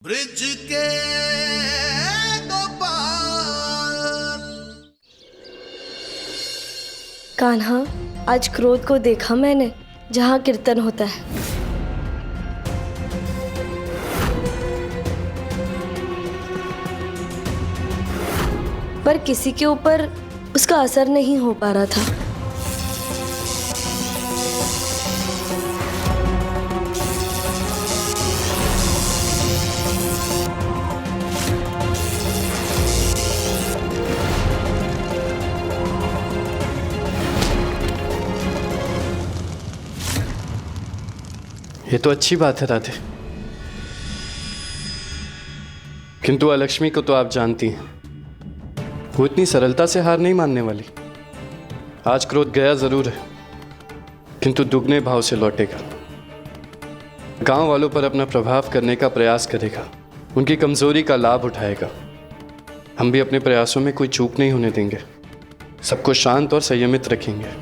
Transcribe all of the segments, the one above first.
Bridge के दो पार। कान्हा, आज क्रोध को देखा मैंने जहाँ कीर्तन होता है। पर किसी के ऊपर उसका असर नहीं हो पा रहा था। ये तो अच्छी बात है राधे, किंतु अलक्ष्मी को तो आप जानती हैं, वो इतनी सरलता से हार नहीं मानने वाली। आज क्रोध गया जरूर है, किंतु दुगने भाव से लौटेगा। गांव वालों पर अपना प्रभाव करने का प्रयास करेगा, उनकी कमजोरी का लाभ उठाएगा। हम भी अपने प्रयासों में कोई चूक नहीं होने देंगे, सबको शांत और संयमित रखेंगे।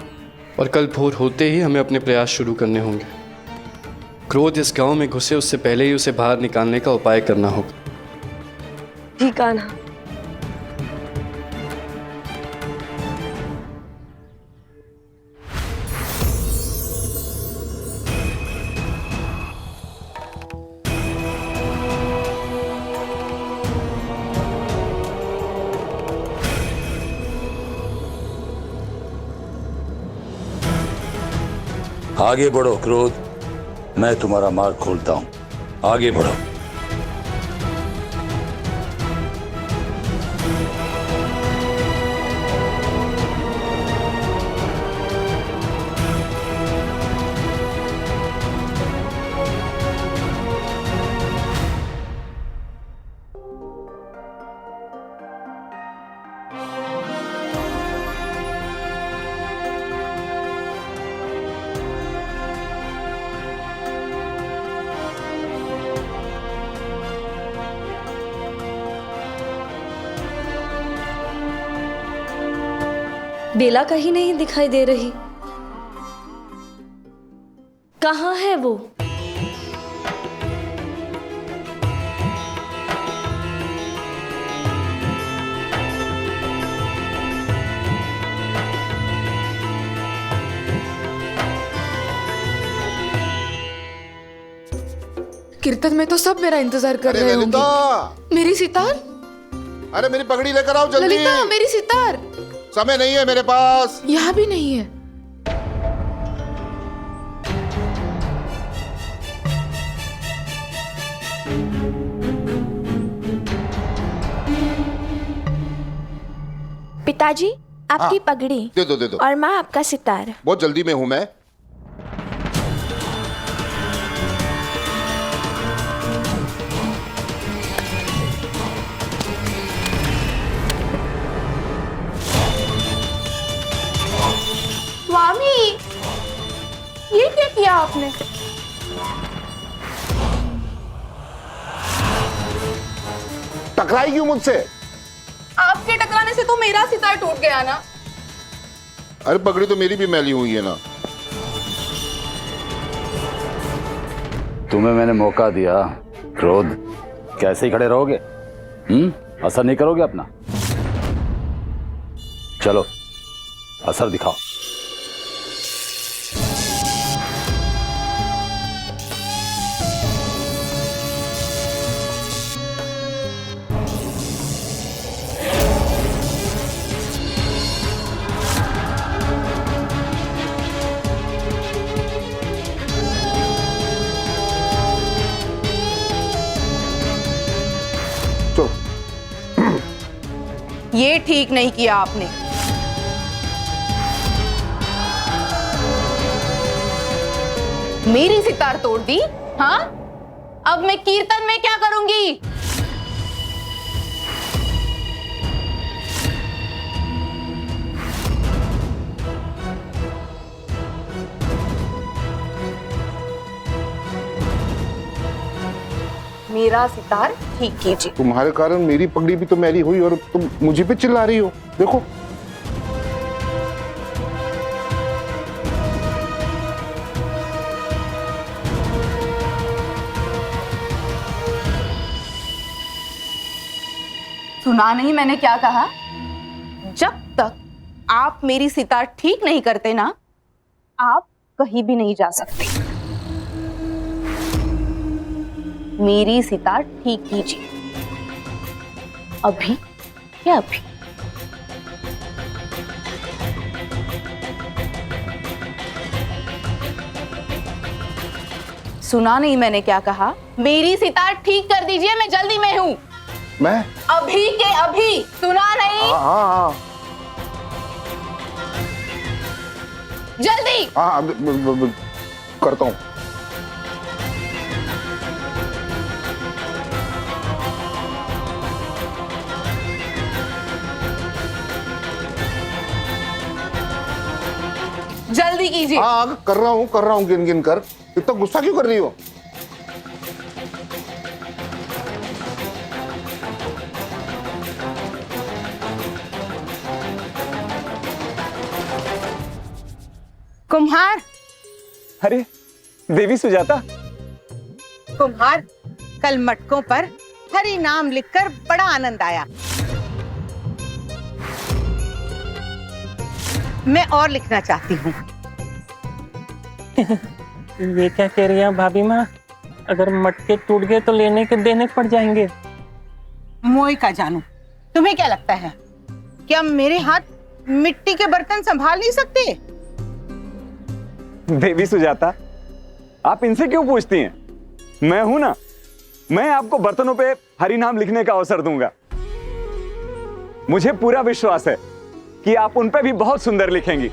और कल भोर होते ही हमें अपने प्रयास शुरू करने होंगे। क्रोध इस गांव में घुसे उससे पहले ही उसे बाहर निकालने का उपाय करना होगा। जी कान्हा। आगे बढ़ो क्रोध, मैं तुम्हारा मार्ग खोलता हूं। आगे बढ़ो। बेला कहीं नहीं दिखाई दे रही। कहाँ है वो? कीर्तन में तो सब मेरा इंतजार कर रहे होंगे। मेरी सितार? अरे मेरी पगड़ी लेकर आओ जल्दी। ललिता, मेरी सितार। समय नहीं है मेरे पास। यहाँ भी नहीं है। पिताजी, आपकी हाँ, पगड़ी दे दो दे दो। और माँ आपका सितार। बहुत जल्दी में हूं मैं। स्वामी, ये क्या किया आपने? टकराई क्यों मुझसे? आपके टकराने से तो मेरा सितार टूट गया ना। अरे पगड़ी तो मेरी भी मैली हुई है ना। तुम्हें मैंने मौका दिया, क्रोध कैसे ही खड़े रहोगे? असर नहीं करोगे अपना? चलो असर दिखाओ। ये ठीक नहीं किया आपने। मेरी सितार तोड़ दी। हाँ, अब मैं कीर्तन में क्या करूंगी? मेरा सितार ठीक कीजिए। तुम्हारे कारण मेरी पगड़ी भी तो मैली हुई और तुम मुझे पे चिल्ला रही हो। देखो सुना नहीं मैंने क्या कहा? जब तक आप मेरी सितार ठीक नहीं करते ना, आप कहीं भी नहीं जा सकते। मेरी सितार ठीक कीजिए, अभी या अभी। सुना नहीं मैंने क्या कहा? मेरी सितार ठीक कर दीजिए, मैं जल्दी में हूं। मैं? अभी के अभी। सुना नहीं? हाँ। जल्दी। हाँ करता हूँ। जल्दी कीजिए। हाँ कर रहा हूँ गिन गिन कर। इतना गुस्सा क्यों कर रही हो? कुम्हार। अरे देवी सुजाता। कुम्हार, कल मटकों पर हरि नाम लिखकर बड़ा आनंद आया। मैं और लिखना चाहती हूँ। ये क्या कह रही है भाभी माँ? अगर मटके टूट गए तो लेने के देने पड़ जाएंगे। मोई का जानू, तुम्हें क्या लगता है क्या मेरे हाथ मिट्टी के बर्तन संभाल नहीं सकते? देवी सुजाता, आप इनसे क्यों पूछती हैं? मैं हूं ना, मैं आपको बर्तनों पे हरि नाम लिखने का अवसर दूंगा। मुझे पूरा विश्वास है कि आप उन पे भी बहुत सुंदर लिखेंगी।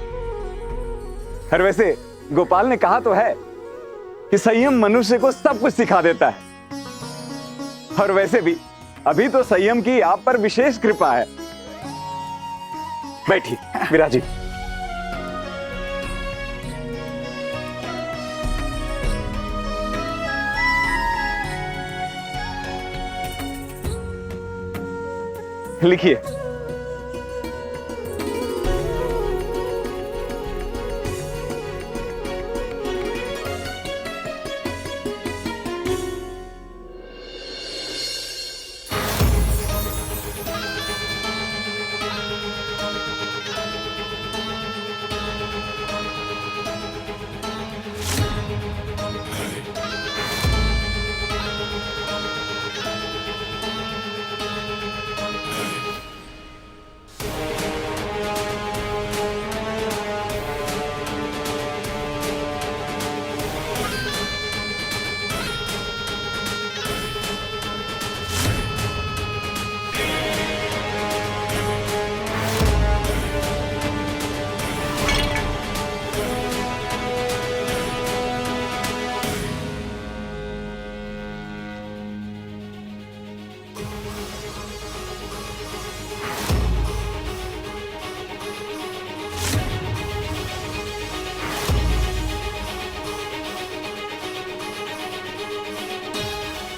और वैसे गोपाल ने कहा तो है कि संयम मनुष्य को सब कुछ सिखा देता है। और वैसे भी अभी तो संयम की आप पर विशेष कृपा है। बैठिए विराजी। लिखिए।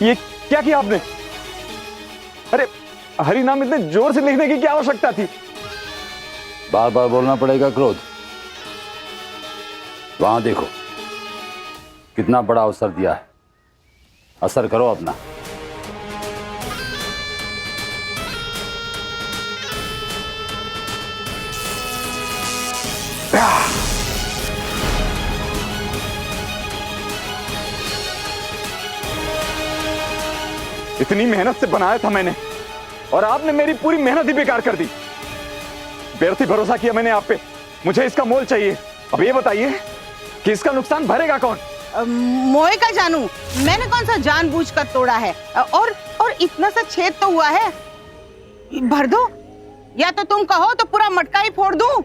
ये क्या किया आपने? अरे हरि नाम इतने जोर से लिखने की क्या आवश्यकता थी? बार बार बोलना पड़ेगा क्रोध? वहां देखो कितना बड़ा अवसर दिया है, असर करो अपना। इतनी मेहनत से बनाया था मैंने और आपने मेरी पूरी मेहनत ही बेकार कर दी। व्यर्थ ही भरोसा किया मैंने आप पे। मुझे इसका मोल चाहिए। अब ये बताइए कि इसका नुकसान भरेगा कौन? मोए का जानू, मैंने कौन सा जानबूझकर तोड़ा है? और इतना सा छेद तो हुआ है, भर दो या तो तुम कहो तो पूरा मटका ही फोड़ दूं।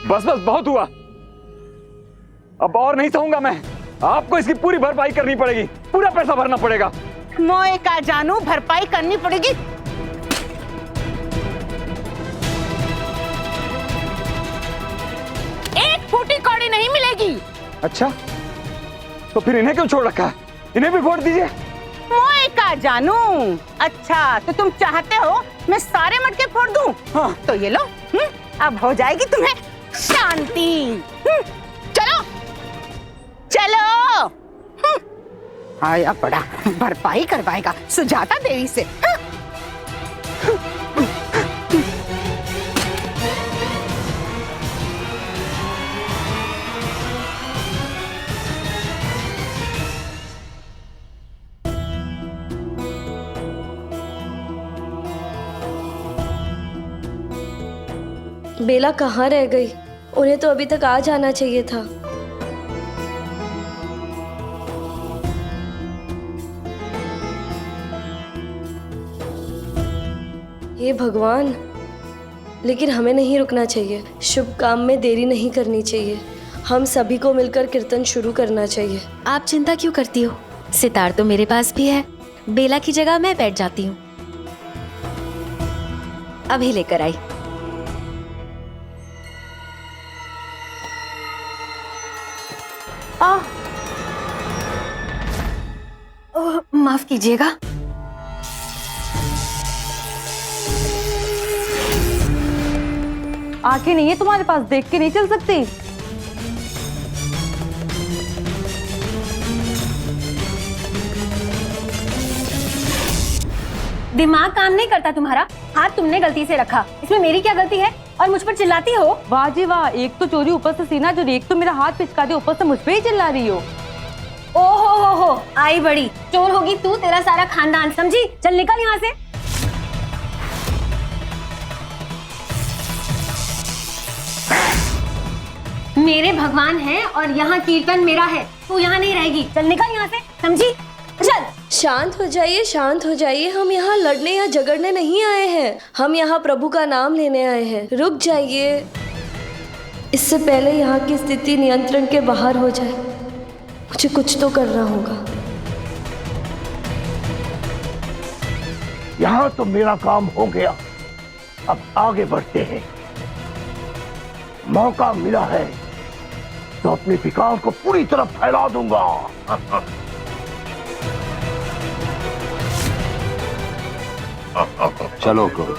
बस बस बहुत हुआ, अब और नहीं सहूंगा मैं। आपको इसकी पूरी भरपाई करनी पड़ेगी, पूरा पैसा भरना पड़ेगा। मोए का जानू, भरपाई करनी पड़ेगी। एक फूटी कौड़ी नहीं मिलेगी। अच्छा, तो फिर इन्हें क्यों छोड़ रखा है? इन्हें भी फोड़ दीजिए। मोए का जानू, अच्छा तो तुम चाहते हो मैं सारे मटके फोड़ दूं? हाँ। तो ये लो, अब हो जाएगी तुम्हें शांति। चलो चलो। आया बड़ा भरपाई करवाएगा सुजाता देवी से। हाँ? बेला कहाँ रह गई? उन्हें तो अभी तक आ जाना चाहिए था। हे भगवान, लेकिन हमें नहीं रुकना चाहिए। शुभ काम में देरी नहीं करनी चाहिए। हम सभी को मिलकर कीर्तन शुरू करना चाहिए। आप चिंता क्यों करती हो? सितार तो मेरे पास भी है। बेला की जगह मैं बैठ जाती हूँ। अभी लेकर आई। माफ कीजिएगा। आंखें नहीं है तुम्हारे पास, देख के नहीं चल सकती? दिमाग काम नहीं करता तुम्हारा? हाथ तुमने गलती से रखा, इसमें मेरी क्या गलती है? और मुझ पर चिल्लाती हो? वाह जी वाह, एक तो चोरी ऊपर से सीना चोरी, एक तो मेरा हाथ पिचका दे, ऊपर से मुझ पे ही चिल्ला रही हो। ओहो हो, आई बड़ी चोर होगी तू, तेरा सारा खानदान, समझी? चल निकल यहाँ से। मेरे भगवान है और यहाँ कीर्तन मेरा है, तू यहाँ नहीं रहेगी। चल निकल यहाँ से, समझी? चल। शांत हो जाइए, शांत हो जाइए। हम यहाँ लड़ने या झगड़ने नहीं आए हैं। हम यहाँ प्रभु का नाम लेने आए हैं। रुक जाइए, इससे पहले यहाँ की स्थिति नियंत्रण के बाहर हो जाए, मुझे कुछ तो करना होगा। यहाँ तो मेरा काम हो गया, अब आगे बढ़ते हैं। मौका मिला है तो अपने विकास को पूरी तरह फैला दूंगा। चलो करो।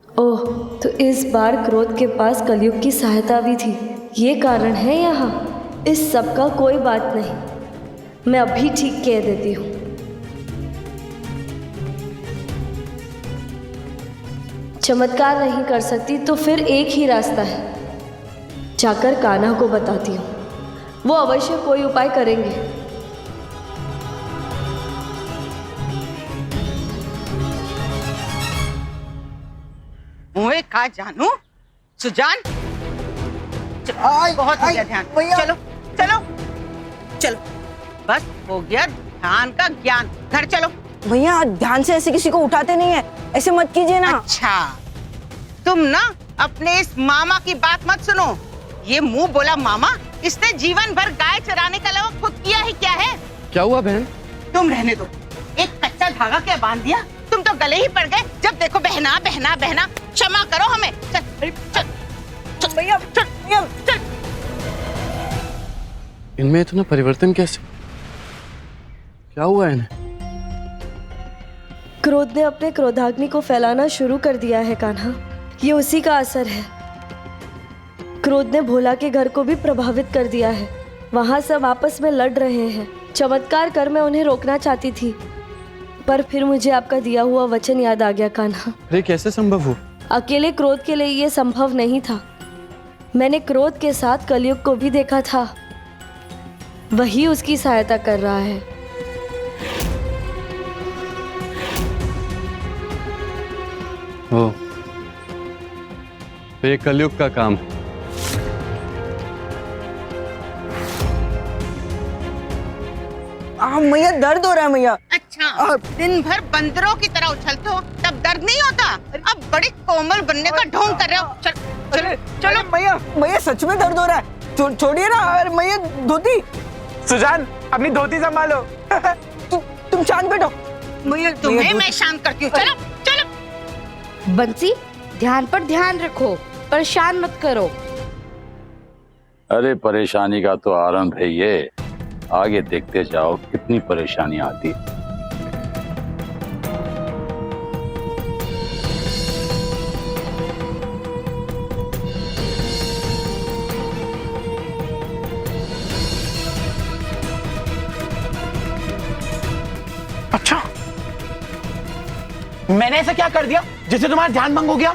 ओह, तो इस बार क्रोध के पास कलयुग की सहायता भी थी। ये कारण है यहाँ। इस सब का कोई बात नहीं, मैं अभी ठीक कह देती हूँ। चमत्कार नहीं कर सकती तो फिर एक ही रास्ता है, जाकर कान्हा को बताती हूँ। वो अवश्य कोई उपाय करेंगे। मुझे कहा जानू सुजान, बहुत हो गया ध्यान। चलो चलो चलो, बस हो गया ध्यान का ज्ञान। घर चलो। भैया ध्यान से ऐसे किसी को उठाते नहीं है, ऐसे मत कीजिए ना। अच्छा, तुम ना अपने इस मामा की बात मत सुनो। ये मुंह बोला मामा, इसने जीवन भर गाय चराने के अलावा खुद किया ही क्या है? क्या हुआ बहन? तुम रहने दो, एक कच्चा धागा क्या बांध दिया? तुम तो गले ही पड़ गए। जब देखो बहना बहना बहना। क्षमा करो हमें। चल चल चल भैया, चल भैया चल। इनमें इतना परिवर्तन कैसे? क्या हुआ इन्हें? क्रोध ने अपने क्रोधाग्नि को फैलाना शुरू कर दिया है कान्हा। ये उसी का असर है। क्रोध ने भोला के घर को भी प्रभावित कर दिया है। वहां सब आपस में लड़ रहे हैं। चमत्कार कर मैं उन्हें रोकना चाहती थी, पर फिर मुझे आपका दिया हुआ वचन याद आ गया कान्हा। अरे कैसे संभव हो? अकेले क्रोध के लिए ये संभव नहीं था। मैंने क्रोध के साथ कलयुग को भी देखा था, वही उसकी सहायता कर रहा है। ओ, तो ये कलयुग का काम है। मैया दर्द हो रहा है मैया। अच्छा, दिन भर बंदरों की तरह उछलते हो तब दर्द नहीं होता? अब बड़े कोमल बनने का ढोंग कर रहे हो। चल चलो चलो। मैया मैया सच में दर्द हो रहा है, छोड़िए ना। अरे मैया धोती। सुजान अपनी धोती संभालो। तुम शांत बैठो। मैया तुम्हें मैं शांत करती हूँ। चलो चलो। बंसी, ध्यान पर ध्यान रखो, परेशान मत करो। अरे परेशानी का तो आरंभ है ये, आगे देखते जाओ कितनी परेशानी आती। मैंने ऐसा क्या कर दिया जिससे तुम्हारा ध्यान भंग हो गया?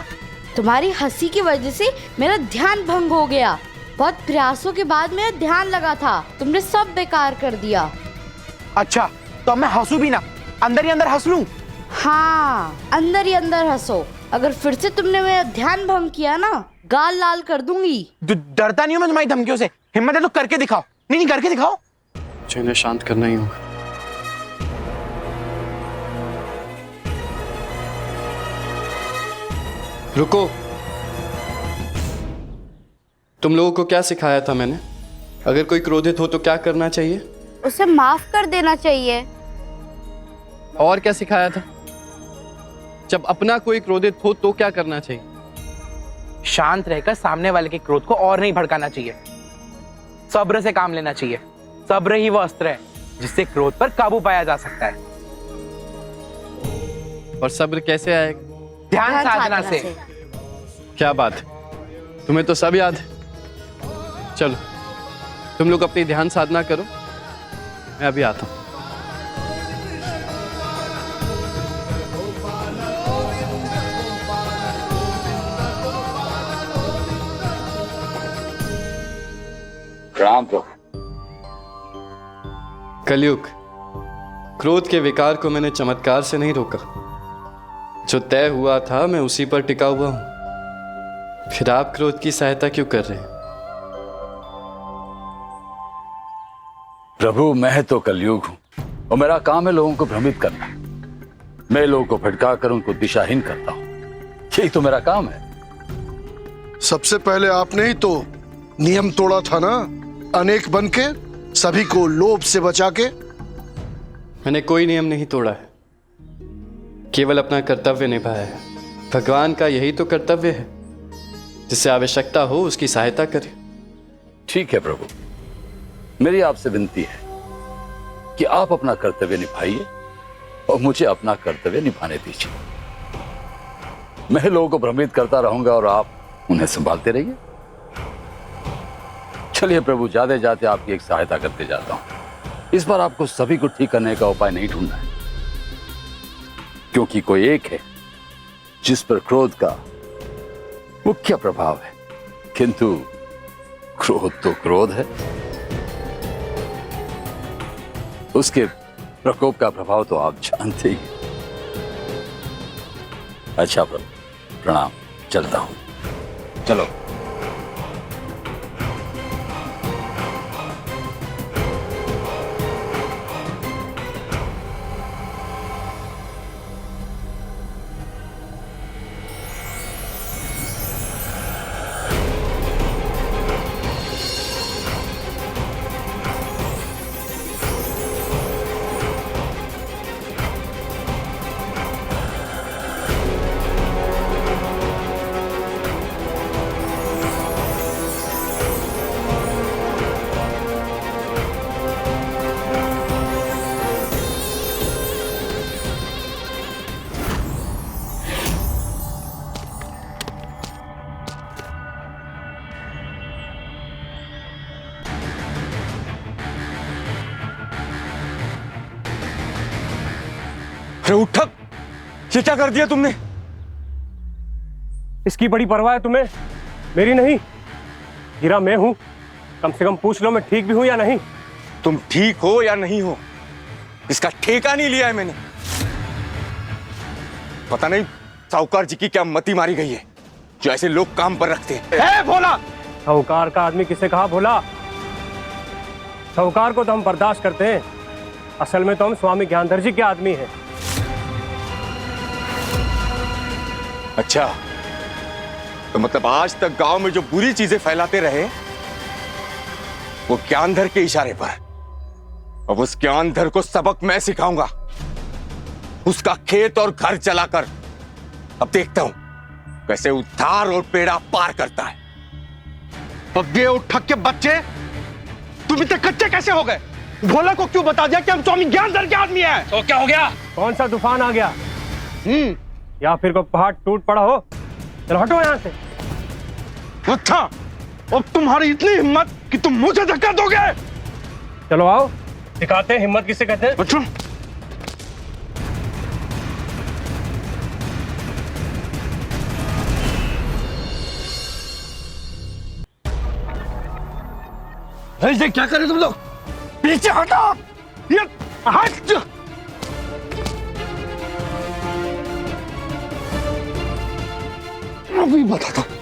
तुम्हारी हंसी की वजह से मेरा ध्यान भंग हो गया। बहुत प्रयासों के बाद मेरा ध्यान लगा था, तुमने सब बेकार कर दिया। अच्छा, तो अब मैं हंसू भी ना, अंदर ही अंदर हंस लूं? हाँ, अंदर ही अंदर हंसो। अगर फिर से तुमने मेरा ध्यान भंग किया ना, गाल लाल कर दूंगी। डरता नहीं हूं मैं तुम्हारी धमकियों से। हिम्मत है तो करके दिखाओ। नहीं करके दिखाओ। मुझे इन्हें शांत करना ही होगा। रुको, तुम लोगों को क्या सिखाया था मैंने? अगर कोई क्रोधित हो तो क्या करना चाहिए? उसे माफ कर देना चाहिए। और क्या सिखाया था? जब अपना कोई क्रोधित हो तो क्या करना चाहिए? शांत रहकर सामने वाले के क्रोध को और नहीं भड़काना चाहिए। सब्र से काम लेना चाहिए। सब्र ही वो अस्त्र है जिससे क्रोध पर काबू पाया जा सकता है। और सब्र कैसे आएगा? ध्यान साधना से। क्या बात, तुम्हें तो सब याद है। चलो तुम लोग अपनी ध्यान साधना करो, मैं अभी आता हूं। प्रणाम प्रभु। कलयुग, क्रोध के विकार को मैंने चमत्कार से नहीं रोका। जो तय हुआ था मैं उसी पर टिका हुआ हूं। फिर आप क्रोध की सहायता क्यों कर रहे हैं? प्रभु, मैं तो कलयुग हूं और मेरा काम है लोगों को भ्रमित करना। मैं लोगों को भटका कर उनको दिशाहीन करता हूं। यही तो मेरा काम है। सबसे पहले आपने ही तो नियम तोड़ा था ना, अनेक बन के सभी को लोभ से बचा के। मैंने कोई नियम नहीं तोड़ा है, केवल अपना कर्तव्य निभाया है। भगवान का यही तो कर्तव्य है, जिससे आवश्यकता हो उसकी सहायता करे। ठीक है प्रभु, मेरी आपसे विनती है कि आप अपना कर्तव्य निभाइए और मुझे अपना कर्तव्य निभाने दीजिए। मैं लोगों को भ्रमित करता रहूंगा और आप उन्हें संभालते रहिए। चलिए प्रभु, जाते जाते आपकी एक सहायता करते जाता हूं। इस बार आपको सभी को ठीक करने का उपाय नहीं ढूंढना है, क्योंकि कोई एक है जिस पर क्रोध का मुख्य प्रभाव है। किंतु क्रोध तो क्रोध है, उसके प्रकोप का प्रभाव तो आप जानते ही। अच्छा प्रभु, प्रणाम, चलता हूं। चलो। अरे उठक, ये क्या कर दिया तुमने? इसकी बड़ी परवाह है तुम्हें, मेरी नहीं। हीरा मैं हूं, कम से कम पूछ लो मैं ठीक भी हूं या नहीं। तुम ठीक हो या नहीं हो, इसका ठेका नहीं लिया है मैंने। पता नहीं साहूकार जी की क्या मति मारी गई है जो ऐसे लोग काम पर रखते हैं। भोला, साहूकार का आदमी किसे कहा भोला? साहूकार को तो हम बर्दाश्त करते हैं, असल में तो हम स्वामी ज्ञानधर जी के आदमी हैं। अच्छा, तो मतलब आज तक गांव में जो बुरी चीजें फैलाते रहे वो ज्ञानधर के इशारे पर। अब उस ज्ञानधर को सबक मैं सिखाऊंगा, उसका खेत और घर चलाकर। अब देखता हूं कैसे उद्धार और पेड़ा पार करता है। अब ये उठक के बच्चे, तुम इतने कच्चे कैसे हो गए? भोला को क्यों बता दिया कि हम स्वामी ज्ञानधर के आदमी हैं? तो क्या हो गया? कौन सा तूफान आ गया? या फिर को पहाड़ टूट पड़ा हो? चलो हटो यहां से। अच्छा, अब तुम्हारी इतनी हिम्मत कि तुम मुझे धक्का दोगे? चलो आओ, दिखाते हैं हिम्मत किसे कहते हैं। अच्छा, ऐसे क्या करे तुम लोग? पीछे हटो। ये हट। अभी बताता हूं।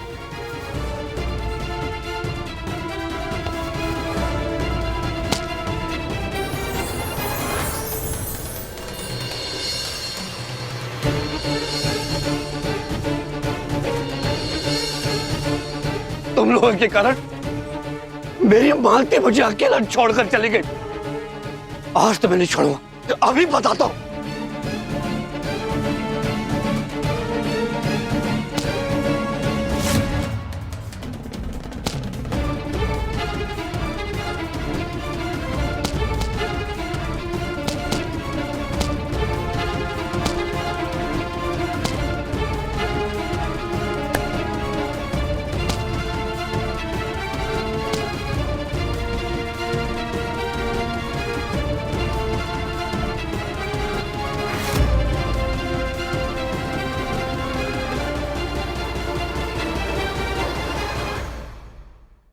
तुम लोगों के कारण मेरी मालती मुझे अकेला छोड़कर चली गई। आज तो मैं नहीं छोड़ूंगा, अभी बताता हूं।